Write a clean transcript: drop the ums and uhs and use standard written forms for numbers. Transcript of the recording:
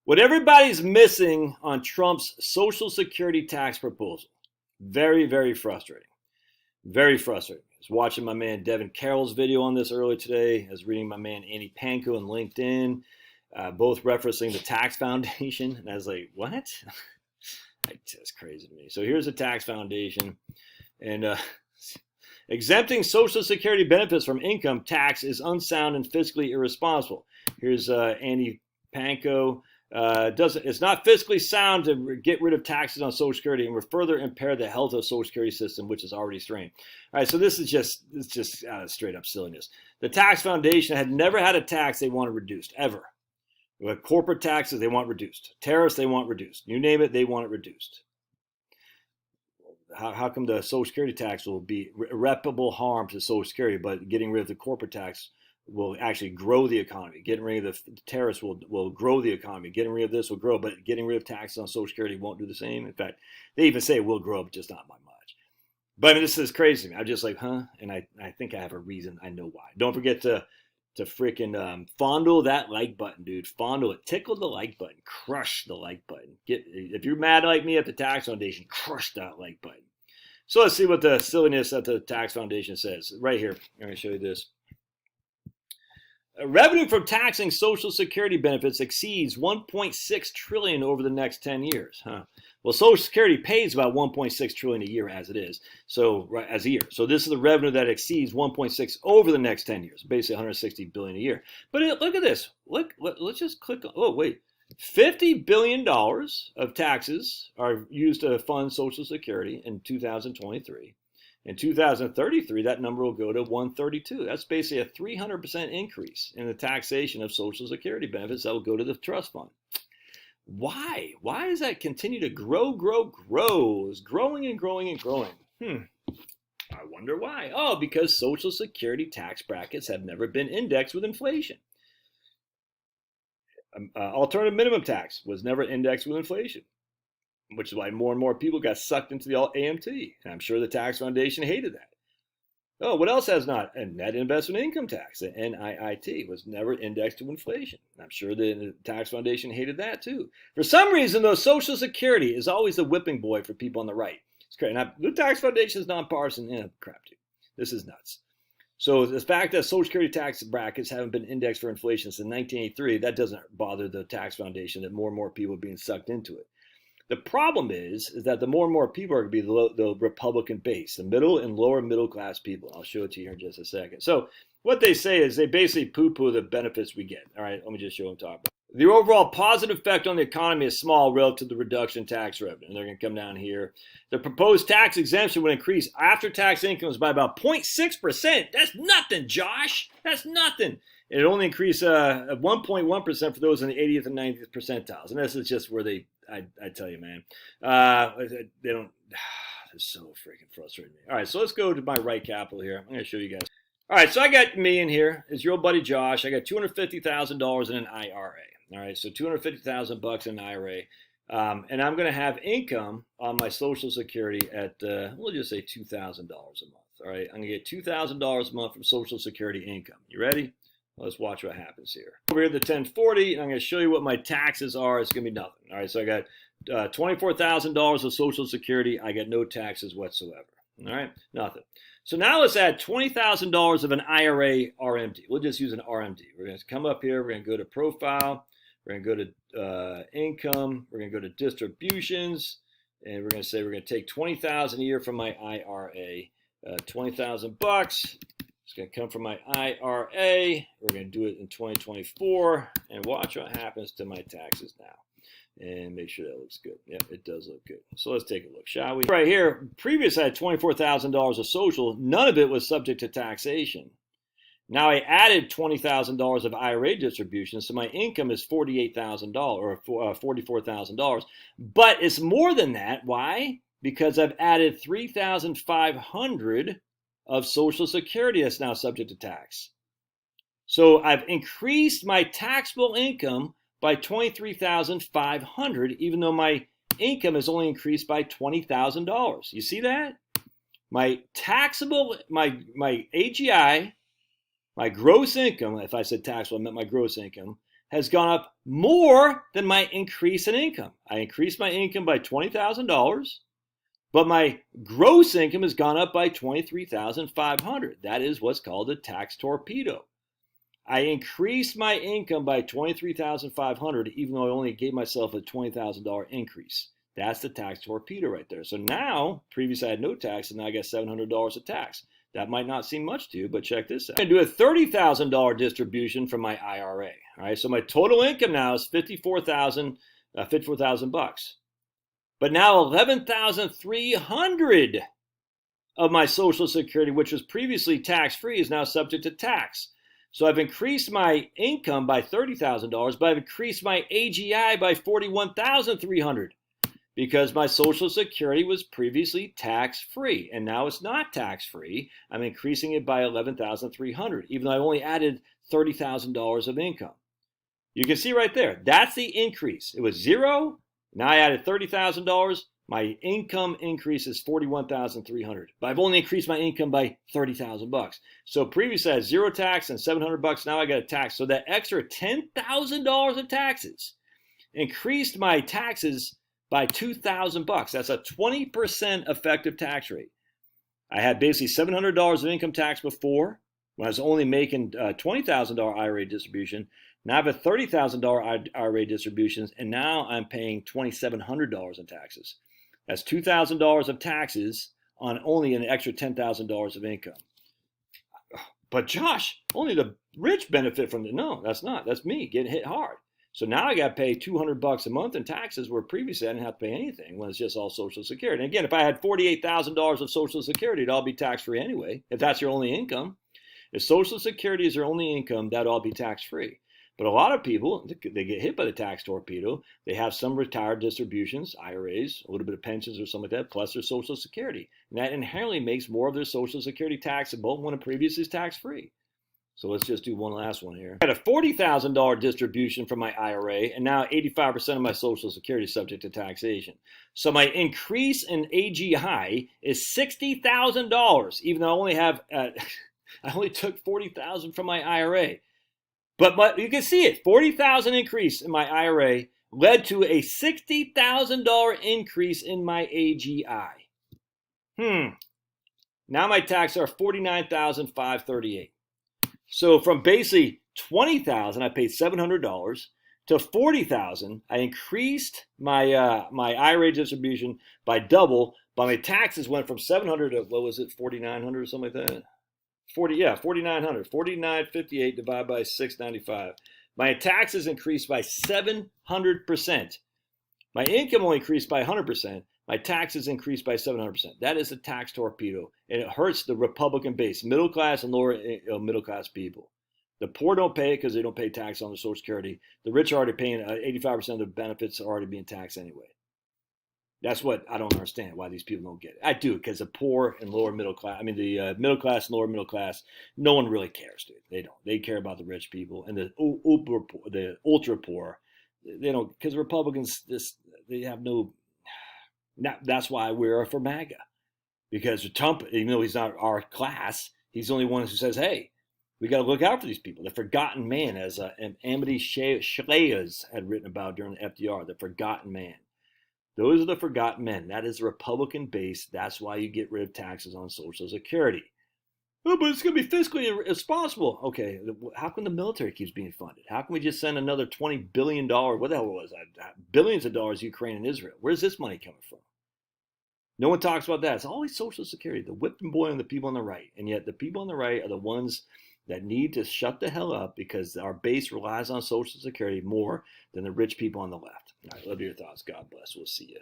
What everybody's missing on Trump's Social Security tax proposal. Very, very frustrating. Very frustrating. I was watching my man Devin Carroll's video on this earlier today. I was reading my man Andy Panko on LinkedIn, both referencing the Tax Foundation. And I was like, what? That's crazy to me. So here's the Tax Foundation. And exempting Social Security benefits from income tax is unsound and fiscally irresponsible. Here's Andy Panko. It's not fiscally sound to get rid of taxes on Social Security and will further impair the health of the Social Security system, which is already strained. All right, so this is just straight up silliness. The Tax Foundation had never had a tax they wanted reduced, ever. Corporate taxes, they want reduced. Tariffs, they want reduced. You name it, they want it reduced. How come the Social Security tax will be irreparable harm to Social Security, but getting rid of the corporate tax will actually grow the economy? Getting rid of the tariffs will grow the economy. Getting rid of this will grow, but getting rid of taxes on Social Security won't do the same. In fact, they even say it will grow, but just not by much. But I mean, this is crazy to me. I'm just like, huh? And I think I have a reason. I know why. Don't forget to freaking fondle that like button, dude. Fondle it. Tickle the like button. Crush the like button. If you're mad like me at the Tax Foundation, crush that like button. So let's see what the silliness that the Tax Foundation says. Right here. I'm going to show you this. Revenue from taxing Social Security benefits exceeds $1.6 trillion over the next 10 years. Well, Social Security pays about $1.6 trillion a year as it is. So as a year. So this is the revenue that exceeds 1.6 over the next 10 years, basically $160 billion a year. But look at this. Let's just click on. Oh wait, $50 billion of taxes are used to fund Social Security in 2023. In 2033, that number will go to 132. That's basically a 300% increase in the taxation of Social Security benefits that will go to the trust fund. Why? Why does that continue to grow? It's growing and growing and growing. I wonder why. Oh, because Social Security tax brackets have never been indexed with inflation. Alternative minimum tax was never indexed with inflation, which is why more and more people got sucked into the AMT. And I'm sure the Tax Foundation hated that. Oh, what else has not? A net investment income tax, the NIIT, was never indexed to inflation. I'm sure the Tax Foundation hated that too. For some reason, though, Social Security is always the whipping boy for people on the right. It's great. Now, the Tax Foundation is nonpartisan. Crap, dude. This is nuts. So the fact that Social Security tax brackets haven't been indexed for inflation since 1983, that doesn't bother the Tax Foundation that more and more people are being sucked into it. The problem is that the more and more people are going to be the Republican base, the middle and lower middle class people. I'll show it to you here in just a second. So what they say is they basically poo-poo the benefits we get. All right, let me just show them top. The overall positive effect on the economy is small relative to the reduction in tax revenue. And they're going to come down here. The proposed tax exemption would increase after-tax incomes by about 0.6%. That's nothing, Josh. That's nothing. It only increase 1.1% for those in the 80th and 90th percentiles. And this is just where I tell you, man, they don't, it's so freaking frustrating. All right, so let's go to my right capital here. I'm going to show you guys. All right, so I got me in here. It's your old buddy Josh. I got $250,000 in an IRA. All right, so $250,000 in an IRA. And I'm going to have income on my Social Security at, we'll just say $2,000 a month. All right, I'm going to get $2,000 a month from Social Security income. You ready? Let's watch what happens here. Over here, the 1040, and I'm going to show you what my taxes are. It's going to be nothing. All right, so I got $24,000 of Social Security. I got no taxes whatsoever. All right, nothing. So now let's add $20,000 of an IRA RMD. We'll just use an RMD. We're going to come up here. We're going to go to Profile. We're going to go to Income. We're going to go to Distributions. And we're going to say we're going to take $20,000 a year from my IRA. $20,000. It's going to come from my IRA. We're going to do it in 2024 and watch what happens to my taxes now. And make sure that looks good. Yep, it does look good. So let's take a look, shall we? Right here, previous I had $24,000 of social. None of it was subject to taxation. Now I added $20,000 of IRA distributions, so my income is $48,000 or $44,000. But it's more than that. Why? Because I've added $3,500 of Social Security that's now subject to tax. So I've increased my taxable income by $23,500, even though my income is only increased by $20,000. You see that? My taxable, my AGI, my gross income, if I said taxable, I meant my gross income, has gone up more than my increase in income. I increased my income by $20,000, but my gross income has gone up by $23,500. That is what's called a tax torpedo. I increased my income by $23,500, even though I only gave myself a $20,000 increase. That's the tax torpedo right there. So now, previously I had no tax, and now I got $700 of tax. That might not seem much to you, but check this out. I'm going to do a $30,000 distribution from my IRA. All right, so my total income now is $54,000 bucks. But now $11,300 of my Social Security, which was previously tax-free, is now subject to tax. So I've increased my income by $30,000, but I've increased my AGI by $41,300 because my Social Security was previously tax-free, and now it's not tax-free. I'm increasing it by $11,300, even though I only added $30,000 of income. You can see right there, that's the increase. It was zero. Now I added $30,000. My income increase is $41,300, but I've only increased my income by $30,000. So previously I had zero tax and $700. Now I got a tax. So that extra $10,000 of taxes increased my taxes by $2,000. That's a 20% effective tax rate. I had basically $700 of income tax before when I was only making $20,000 IRA distribution. Now I have a $30,000 IRA distributions, and now I'm paying $2,700 in taxes. That's $2,000 of taxes on only an extra $10,000 of income. But Josh, only the rich benefit from it. No, that's not. That's me getting hit hard. So now I got to pay $200 a month in taxes, where previously I didn't have to pay anything when it's just all Social Security. And again, if I had $48,000 of Social Security, it'd all be tax-free anyway, if that's your only income. If Social Security is your only income, that'd all be tax-free. But a lot of people, they get hit by the tax torpedo. They have some retired distributions, IRAs, a little bit of pensions or something like that, plus their Social Security. And that inherently makes more of their Social Security taxable when it previously is tax-free. So let's just do one last one here. I had a $40,000 distribution from my IRA, and now 85% of my Social Security is subject to taxation. So my increase in AGI is $60,000, even though I only have, I only took $40,000 from my IRA. But you can see it, $40,000 increase in my IRA led to a $60,000 increase in my AGI. Now my taxes are $49,538. So from basically $20,000, I paid $700, to $40,000, I increased my my IRA distribution by double, but my taxes went from $700 to, what was it, $4,900 or something like that? $4,900. $4,958 divided by $695. My taxes increased by 700%. My income only increased by 100%. My taxes increased by 700%. That is a tax torpedo, and it hurts the Republican base, middle class and lower middle class people. The poor don't pay it because they don't pay tax on their Social Security. The rich are already paying 85% of the benefits are already being taxed anyway. That's what I don't understand, why these people don't get it. I do, because the poor and lower middle class, I mean the middle class and lower middle class, no one really cares, dude. They don't. They care about the rich people and the ultra poor. They don't, because Republicans, they have no. That's why we're for MAGA, because Trump, even though he's not our class, he's the only one who says, "Hey, we got to look out for these people." The forgotten man, as Amity Shlaes had written about during the FDR, the forgotten man. Those are the forgotten men. That is the Republican base. That's why you get rid of taxes on Social Security. Oh, but it's going to be fiscally irresponsible. Okay, how come the military keeps being funded? How can we just send another $20 billion, what the hell was that? Billions of dollars to Ukraine and Israel? Where's this money coming from? No one talks about that. It's always Social Security, the whipping boy and the people on the right. And yet the people on the right are the ones that need to shut the hell up, because our base relies on Social Security more than the rich people on the left. All right, love your thoughts. God bless. We'll see you.